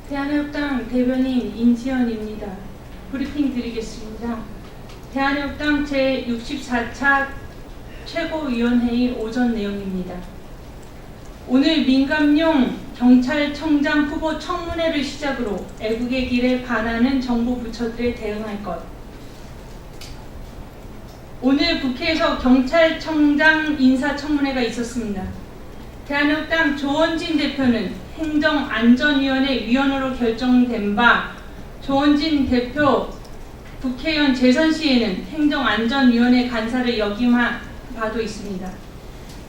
대한애국당 대변인 임지연입니다. 브리핑 드리겠습니다. 대한애국당 제64차 최고위원회의 오전 내용입니다. 오늘 민감용 경찰청장 후보 청문회를 시작으로 애국의 길에 반하는 정부 부처들에 대응할 것. 오늘 국회에서 경찰청장 인사청문회가 있었습니다. 대한애국당 조원진 대표는 행정안전위원회 위원으로 결정된 바 조원진 대표 국회의원 재선 시에는 행정안전위원회 간사를 역임한 바도 있습니다.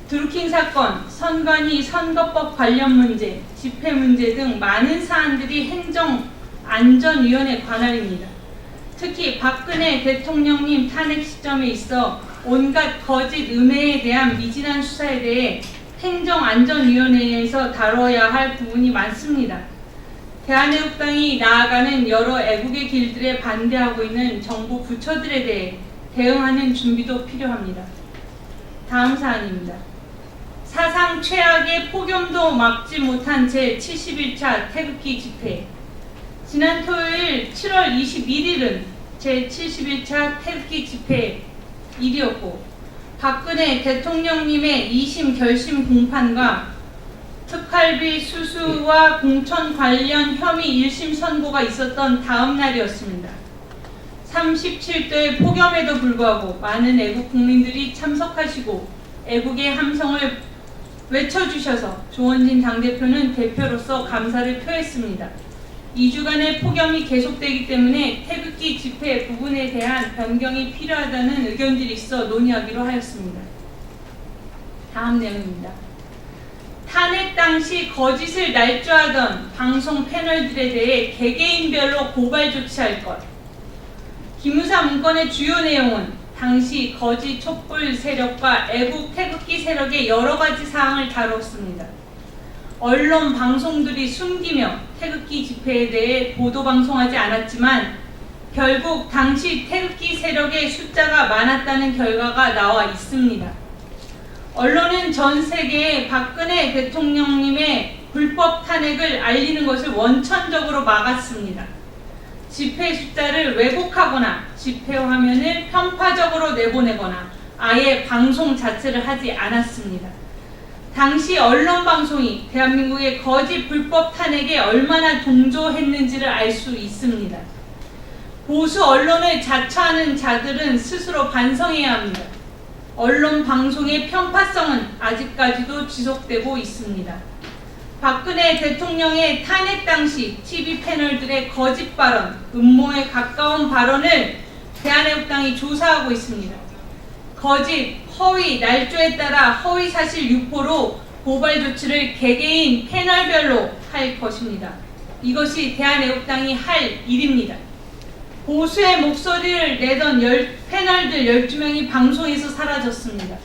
드루킹 사건, 선관위 선거법 관련 문제, 집회 문제 등 많은 사안들이 행정안전위원회 관할입니다. 특히 박근혜 대통령님 탄핵 시점에 있어 온갖 거짓 음해에 대한 미진한 수사에 대해 행정안전위원회에서 다뤄야 할 부분이 많습니다. 대한애국당이 나아가는 여러 애국의 길들에 반대하고 있는 정부 부처들에 대해 대응하는 준비도 필요합니다. 다음 사안입니다. 사상 최악의 폭염도 막지 못한 제71차 태극기 집회. 지난 토요일 7월 21일은 제71차 태극기 집회일이었고 박근혜 대통령님의 2심 결심 공판과 특활비 수수와 공천 관련 혐의 1심 선고가 있었던 다음 날이었습니다. 37도의 폭염에도 불구하고 많은 애국 국민들이 참석하시고 애국의 함성을 외쳐주셔서 조원진 당대표는 대표로서 감사를 표했습니다. 2주간의 폭염이 계속되기 때문에 태극기 집회 부분에 대한 변경이 필요하다는 의견들이 있어 논의하기로 하였습니다. 다음 내용입니다. 탄핵 당시 거짓을 날조하던 방송 패널들에 대해 개개인별로 고발 조치할 것. 기무사 문건의 주요 내용은 당시 거짓 촛불 세력과 애국 태극기 세력의 여러 가지 사항을 다뤘습니다. 언론 방송들이 숨기며 태극기 집회에 대해 보도 방송하지 않았지만 결국 당시 태극기 세력의 숫자가 많았다는 결과가 나와 있습니다. 언론은 전 세계에 박근혜 대통령님의 불법 탄핵을 알리는 것을 원천적으로 막았습니다. 집회 숫자를 왜곡하거나 집회 화면을 편파적으로 내보내거나 아예 방송 자체를 하지 않았습니다. 당시 언론 방송이 대한민국의 거짓 불법 탄핵에 얼마나 동조했는지를 알 수 있습니다. 보수 언론을 자처하는 자들은 스스로 반성해야 합니다. 언론 방송의 편파성은 아직까지도 지속되고 있습니다. 박근혜 대통령의 탄핵 당시 TV 패널들의 거짓 발언, 음모에 가까운 발언을 대한애국당이 조사하고 있습니다. 거짓, 허위, 날조에 따라 허위사실 유포로 고발 조치를 개개인 패널별로 할 것입니다. 이것이 대한애국당이 할 일입니다. 보수의 목소리를 내던 패널들 12명이 방송에서 사라졌습니다.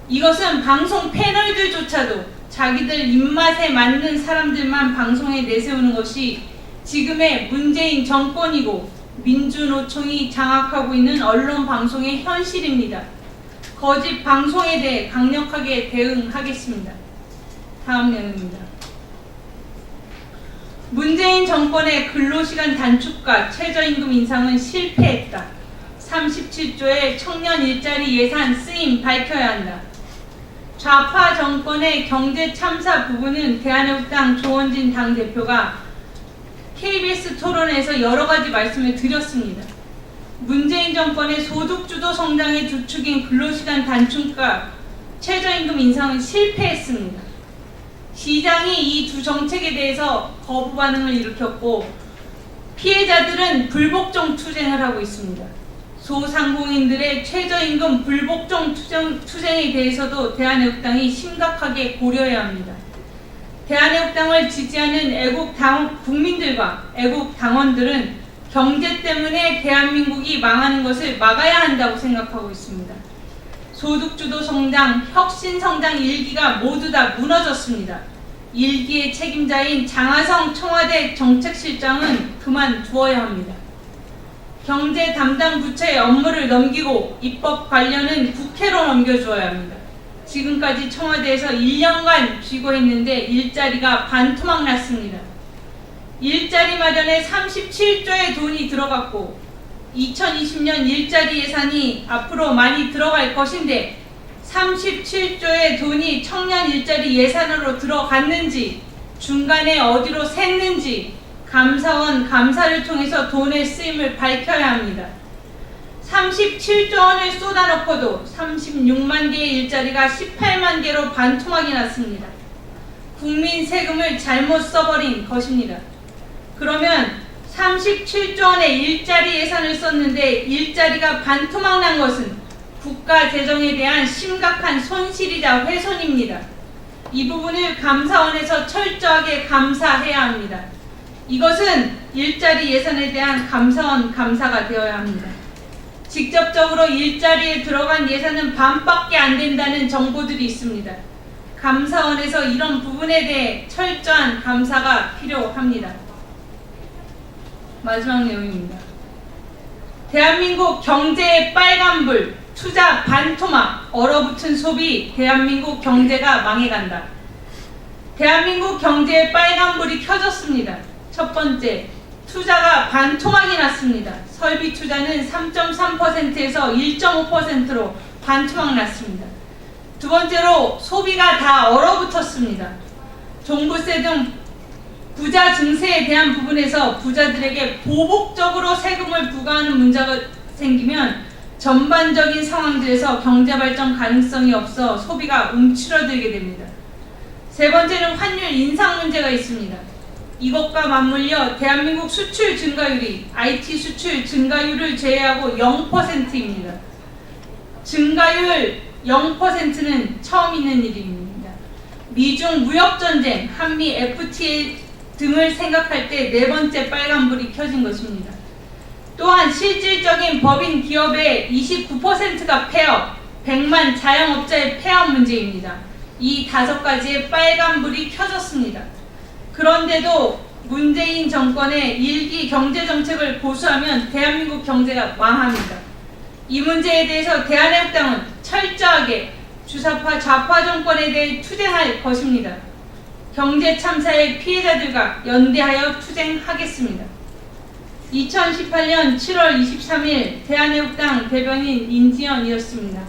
이것은 방송 패널들조차도 자기들 입맛에 맞는 사람들만 방송에 내세우는 것이 지금의 문재인 정권이고 민주노총이 장악하고 있는 언론 방송의 현실입니다. 거짓 방송에 대해 강력하게 대응하겠습니다. 다음 내용입니다. 문재인 정권의 근로시간 단축과 최저임금 인상은 실패했다. 37조의 청년 일자리 예산 쓰임 밝혀야 한다. 좌파 정권의 경제 참사 부분은 대한애국당 조원진 당대표가 KBS 토론에서 여러 가지 말씀을 드렸습니다. 문재인 정권의 소득주도 성장의 두 축인 근로시간 단축과 최저임금 인상은 실패했습니다. 시장이 이 두 정책에 대해서 거부 반응을 일으켰고 피해자들은 불복종 투쟁을 하고 있습니다. 소상공인들의 최저임금 불복종 투쟁에 대해서도 대한애국당이 심각하게 고려해야 합니다. 대한애국당을 지지하는 애국 국민들과 애국 당원들은 경제 때문에 대한민국이 망하는 것을 막아야 한다고 생각하고 있습니다. 소득주도 성장, 혁신성장 일기가 모두 다 무너졌습니다. 일기의 책임자인 장하성 청와대 정책실장은 그만두어야 합니다. 경제 담당 부처의 업무를 넘기고 입법 관련은 국회로 넘겨주어야 합니다. 지금까지 청와대에서 1년간 쥐고했는데 일자리가 반토막 났습니다. 일자리 마련에 37조의 돈이 들어갔고 2020년 일자리 예산이 앞으로 많이 들어갈 것인데 37조의 돈이 청년 일자리 예산으로 들어갔는지 중간에 어디로 샜는지 감사원 감사를 통해서 돈의 쓰임을 밝혀야 합니다. 37조 원을 쏟아놓고도 36만 개의 일자리가 18만 개로 반토막이 났습니다. 국민 세금을 잘못 써버린 것입니다. 그러면 37조 원의 일자리 예산을 썼는데 일자리가 반토막 난 것은 국가 재정에 대한 심각한 손실이자 훼손입니다. 이 부분을 감사원에서 철저하게 감사해야 합니다. 이것은 일자리 예산에 대한 감사원 감사가 되어야 합니다. 직접적으로 일자리에 들어간 예산은 반밖에 안 된다는 정보들이 있습니다. 감사원에서 이런 부분에 대해 철저한 감사가 필요합니다. 마지막 내용입니다. 대한민국 경제의 빨간불, 투자 반토막, 얼어붙은 소비, 대한민국 경제가 망해간다. 대한민국 경제의 빨간불이 켜졌습니다. 첫 번째, 투자가 반토막이 났습니다. 설비 투자는 3.3%에서 1.5%로 반토막 났습니다. 두 번째로 소비가 다 얼어붙었습니다. 종부세 등 부자 증세에 대한 부분에서 부자들에게 보복적으로 세금을 부과하는 문제가 생기면 전반적인 상황들에서 경제발전 가능성이 없어 소비가 움츠러들게 됩니다. 세 번째는 환율 인상 문제가 있습니다. 이것과 맞물려 대한민국 수출 증가율이 IT 수출 증가율을 제외하고 0%입니다. 증가율 0%는 처음 있는 일입니다. 미중 무역전쟁, 한미 FTA 등을 생각할 때 네 번째 빨간불이 켜진 것입니다. 또한 실질적인 법인 기업의 29%가 폐업, 100만 자영업자의 폐업 문제입니다. 이 5가지의 빨간불이 켜졌습니다. 그런데도 문재인 정권의 일기 경제정책을 고수하면 대한민국 경제가 망합니다. 이 문제에 대해서 대한애국당은 철저하게 주사파 좌파 정권에 대해 투쟁할 것입니다. 경제 참사의 피해자들과 연대하여 투쟁하겠습니다. 2018년 7월 23일 대한애국당 대변인 인지연이었습니다.